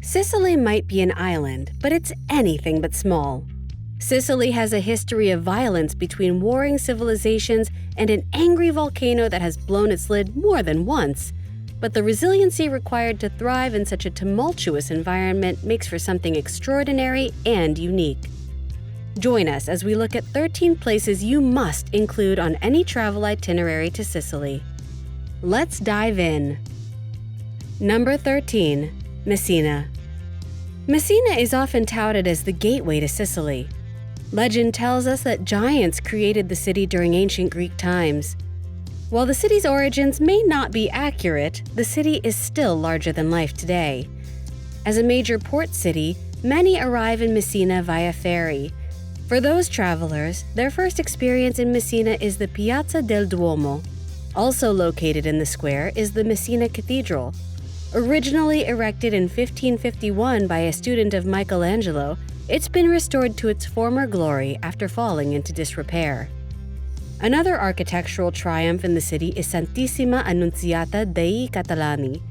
Sicily might be an island, but it's anything but small. Sicily has a history of violence between warring civilizations and an angry volcano that has blown its lid more than once. But the resiliency required to thrive in such a tumultuous environment makes for something extraordinary and unique. Join us as we look at 13 places you must include on any travel itinerary to Sicily. Let's dive in. Number 13. Messina. Messina is often touted as the gateway to Sicily. Legend tells us that giants created the city during ancient Greek times. While the city's origins may not be accurate, the city is still larger than life today. As a major port city, many arrive in Messina via ferry. For those travelers, their first experience in Messina is the Piazza del Duomo. Also located in the square is the Messina Cathedral. Originally erected in 1551 by a student of Michelangelo, it's been restored to its former glory after falling into disrepair. Another architectural triumph in the city is Santissima Annunziata dei Catalani.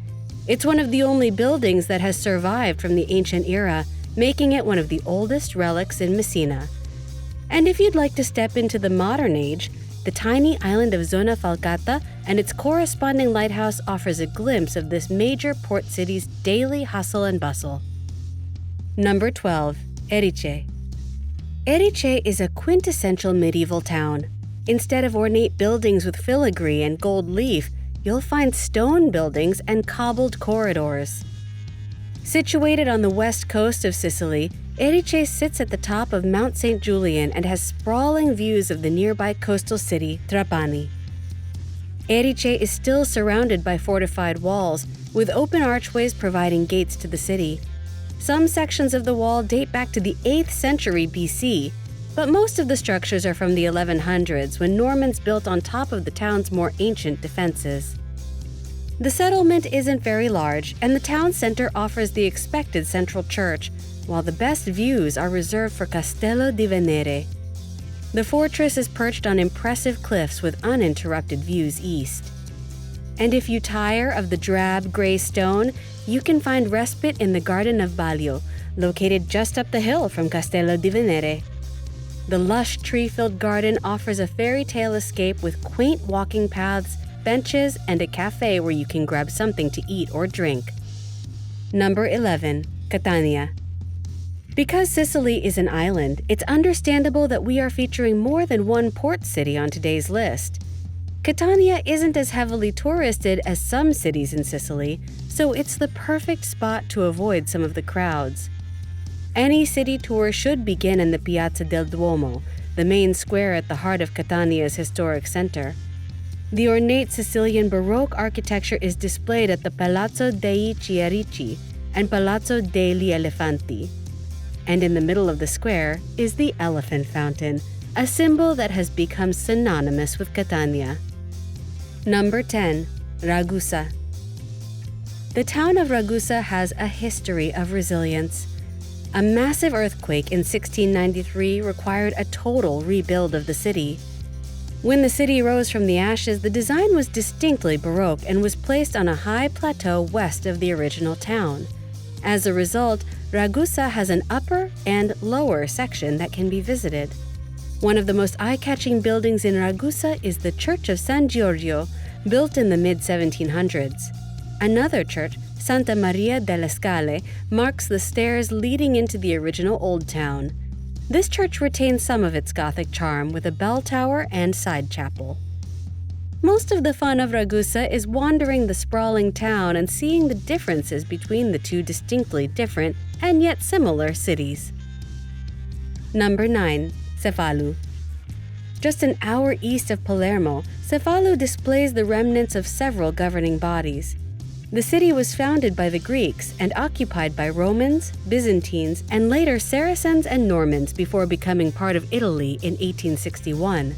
It's one of the only buildings that has survived from the ancient era, making it one of the oldest relics in Messina. And if you'd like to step into the modern age, the tiny island of Zona Falcata and its corresponding lighthouse offers a glimpse of this major port city's daily hustle and bustle. Number 12. Eriche. Eriche is a quintessential medieval town. Instead of ornate buildings with filigree and gold leaf, you'll find stone buildings and cobbled corridors. Situated on the west coast of Sicily, Eriche sits at the top of Mount St. Julian and has sprawling views of the nearby coastal city, Trapani. Eriche is still surrounded by fortified walls, with open archways providing gates to the city. Some sections of the wall date back to the 8th century BC, but most of the structures are from the 1100s when Normans built on top of the town's more ancient defenses. The settlement isn't very large, and the town center offers the expected central church, while the best views are reserved for Castello di Venere. The fortress is perched on impressive cliffs with uninterrupted views east. And if you tire of the drab gray stone, you can find respite in the Garden of Balio, located just up the hill from Castello di Venere. The lush tree-filled garden offers a fairy tale escape with quaint walking paths, benches, and a cafe where you can grab something to eat or drink. Number 11. Catania. Because Sicily is an island, it's understandable that we are featuring more than one port city on today's list. Catania isn't as heavily touristed as some cities in Sicily, so it's the perfect spot to avoid some of the crowds. Any city tour should begin in the Piazza del Duomo, the main square at the heart of Catania's historic center. The ornate Sicilian Baroque architecture is displayed at the Palazzo dei Chierici and Palazzo degli Elefanti. And in the middle of the square is the Elephant Fountain, a symbol that has become synonymous with Catania. Number 10. Ragusa. The town of Ragusa has a history of resilience. A massive earthquake in 1693 required a total rebuild of the city. When the city rose from the ashes, the design was distinctly Baroque and was placed on a high plateau west of the original town. As a result, Ragusa has an upper and lower section that can be visited. One of the most eye-catching buildings in Ragusa is the Church of San Giorgio, built in the mid-1700s. Another church, Santa Maria delle Scale, marks the stairs leading into the original Old Town. This church retains some of its Gothic charm with a bell tower and side chapel. Most of the fun of Ragusa is wandering the sprawling town and seeing the differences between the two distinctly different and yet similar cities. Number 9. Cefalu. Just an hour east of Palermo, Cefalu displays the remnants of several governing bodies. The city was founded by the Greeks and occupied by Romans, Byzantines, and later Saracens and Normans before becoming part of Italy in 1861.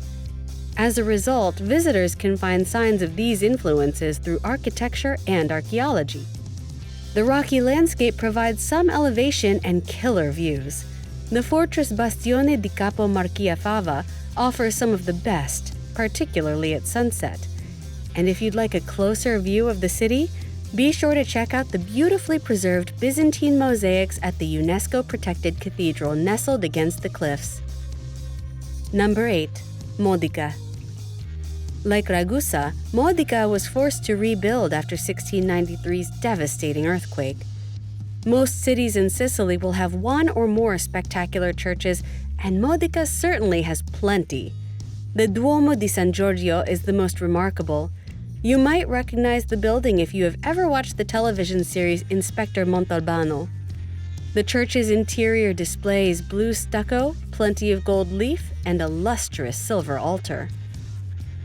As a result, visitors can find signs of these influences through architecture and archaeology. The rocky landscape provides some elevation and killer views. The fortress Bastione di Capo Marchia Fava offers some of the best, particularly at sunset. And if you'd like a closer view of the city, Be sure to check out the beautifully preserved Byzantine mosaics at the UNESCO-protected cathedral nestled against the cliffs. Number 8. Modica. Like Ragusa, Modica was forced to rebuild after 1693's devastating earthquake. Most cities in Sicily will have one or more spectacular churches, and Modica certainly has plenty. The Duomo di San Giorgio is the most remarkable. You might recognize the building if you have ever watched the television series Inspector Montalbano. The church's interior displays blue stucco, plenty of gold leaf, and a lustrous silver altar.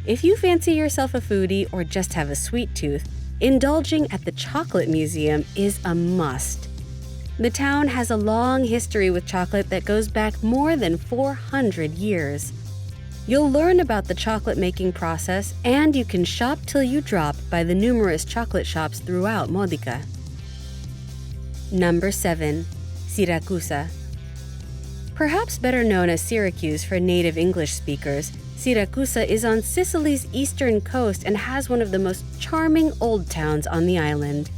If you fancy yourself a foodie or just have a sweet tooth, indulging at the Chocolate Museum is a must. The town has a long history with chocolate that goes back more than 400 years. You'll learn about the chocolate-making process, and you can shop till you drop by the numerous chocolate shops throughout Modica. Number 7. Syracuse. Perhaps better known as Syracuse for native English speakers, Syracuse is on Sicily's eastern coast and has one of the most charming old towns on the island.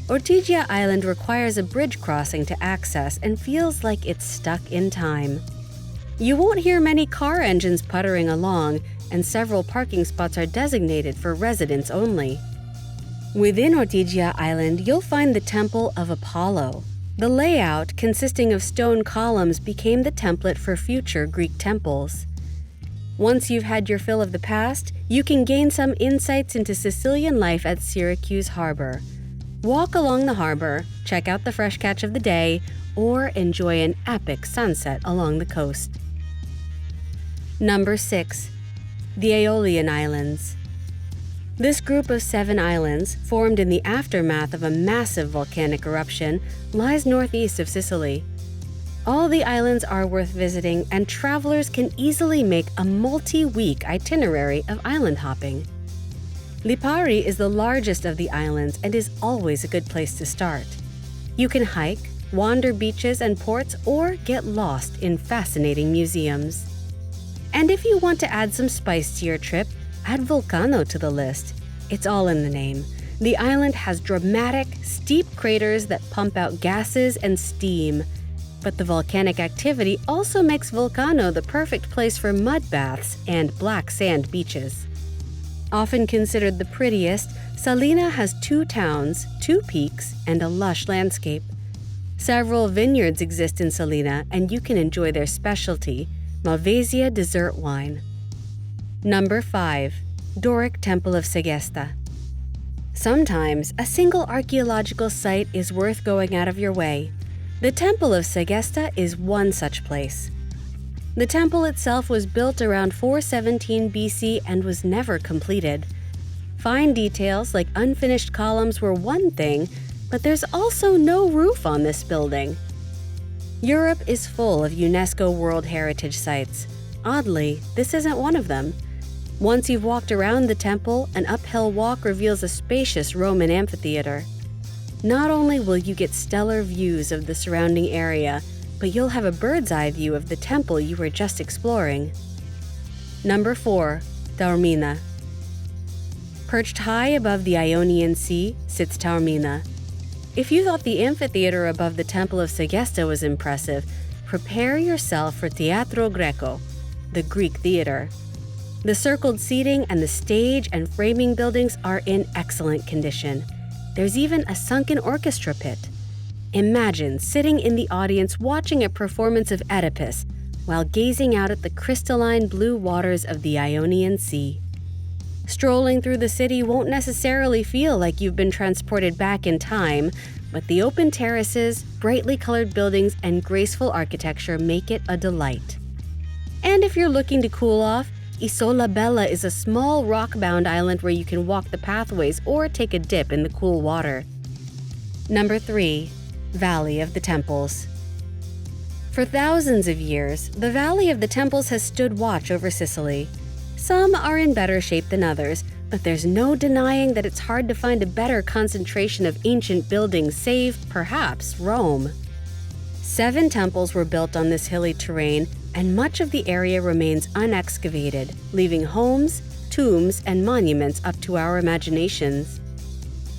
Ortigia Island requires a bridge crossing to access and feels like it's stuck in time. You won't hear many car engines puttering along, and several parking spots are designated for residents only. Within Ortigia Island, you'll find the Temple of Apollo. The layout, consisting of stone columns, became the template for future Greek temples. Once you've had your fill of the past, you can gain some insights into Sicilian life at Syracuse Harbor. Walk along the harbor, check out the fresh catch of the day, or enjoy an epic sunset along the coast. Number 6. The Aeolian Islands. This group of 7 islands, formed in the aftermath of a massive volcanic eruption, lies northeast of Sicily. All the islands are worth visiting, and travelers can easily make a multi-week itinerary of island hopping. Lipari is the largest of the islands and is always a good place to start. You can hike, wander beaches and ports, or get lost in fascinating museums. And if you want to add some spice to your trip, add volcano to the list. It's all in the name. The island has dramatic, steep craters that pump out gases and steam. But the volcanic activity also makes Volcano the perfect place for mud baths and black sand beaches. Often considered the prettiest, Salina has 2 towns, 2 peaks, and a lush landscape. Several vineyards exist in Salina, and you can enjoy their specialty, Malvasia dessert wine. Number 5. Doric Temple of Segasta. Sometimes, a single archaeological site is worth going out of your way. The Temple of Segasta is one such place. The temple itself was built around 417 BC and was never completed. Fine details like unfinished columns were one thing, but there's also no roof on this building. Europe is full of UNESCO World Heritage Sites. Oddly, this isn't one of them. Once you've walked around the temple, an uphill walk reveals a spacious Roman amphitheater. Not only will you get stellar views of the surrounding area, but you'll have a bird's-eye view of the temple you were just exploring. Number 4. Taormina. Perched high above the Ionian Sea sits Taormina. If you thought the amphitheater above the Temple of Segesta was impressive, prepare yourself for Teatro Greco, the Greek theater. The circled seating and the stage and framing buildings are in excellent condition. There's even a sunken orchestra pit. Imagine sitting in the audience watching a performance of Oedipus while gazing out at the crystalline blue waters of the Ionian Sea. Strolling through the city won't necessarily feel like you've been transported back in time, but the open terraces, brightly colored buildings, and graceful architecture make it a delight. And if you're looking to cool off, Isola Bella is a small rock-bound island where you can walk the pathways or take a dip in the cool water. Number 3. Valley of the Temples. For thousands of years, the Valley of the Temples has stood watch over Sicily. Some are in better shape than others, but there's no denying that it's hard to find a better concentration of ancient buildings save, perhaps, Rome. 7 temples were built on this hilly terrain, and much of the area remains unexcavated, leaving homes, tombs, and monuments up to our imaginations.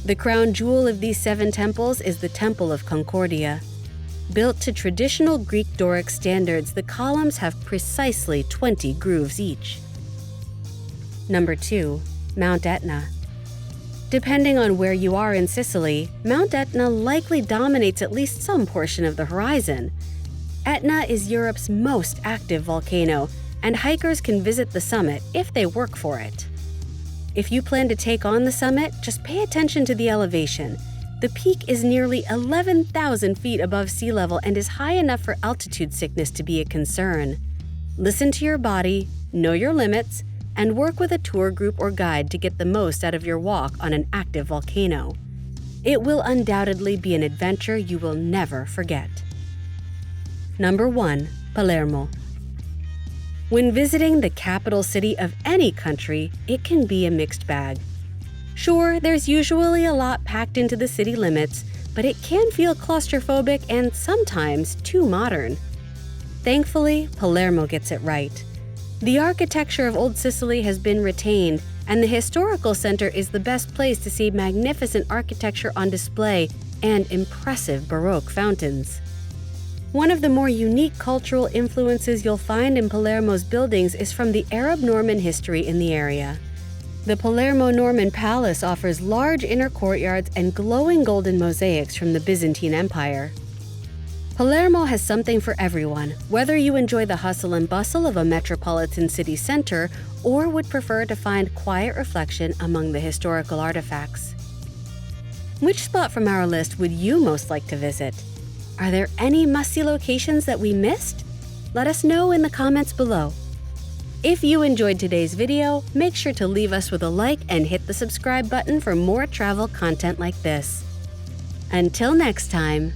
The crown jewel of these 7 temples is the Temple of Concordia. Built to traditional Greek Doric standards, the columns have precisely 20 grooves each. Number 2. Mount Etna. Depending on where you are in Sicily, Mount Etna likely dominates at least some portion of the horizon. Etna is Europe's most active volcano, and hikers can visit the summit if they work for it. If you plan to take on the summit, just pay attention to the elevation. The peak is nearly 11,000 feet above sea level and is high enough for altitude sickness to be a concern. Listen to your body, know your limits, and work with a tour group or guide to get the most out of your walk on an active volcano. It will undoubtedly be an adventure you will never forget. Number 1. Palermo. When visiting the capital city of any country, it can be a mixed bag. Sure, there's usually a lot packed into the city limits, but it can feel claustrophobic and sometimes too modern. Thankfully, Palermo gets it right. The architecture of Old Sicily has been retained, and the historical center is the best place to see magnificent architecture on display and impressive Baroque fountains. One of the more unique cultural influences you'll find in Palermo's buildings is from the Arab-Norman history in the area. The Palermo Norman Palace offers large inner courtyards and glowing golden mosaics from the Byzantine Empire. Palermo has something for everyone, whether you enjoy the hustle and bustle of a metropolitan city center or would prefer to find quiet reflection among the historical artifacts. Which spot from our list would you most like to visit? Are there any must-see locations that we missed? Let us know in the comments below. If you enjoyed today's video, make sure to leave us with a like and hit the subscribe button for more travel content like this. Until next time.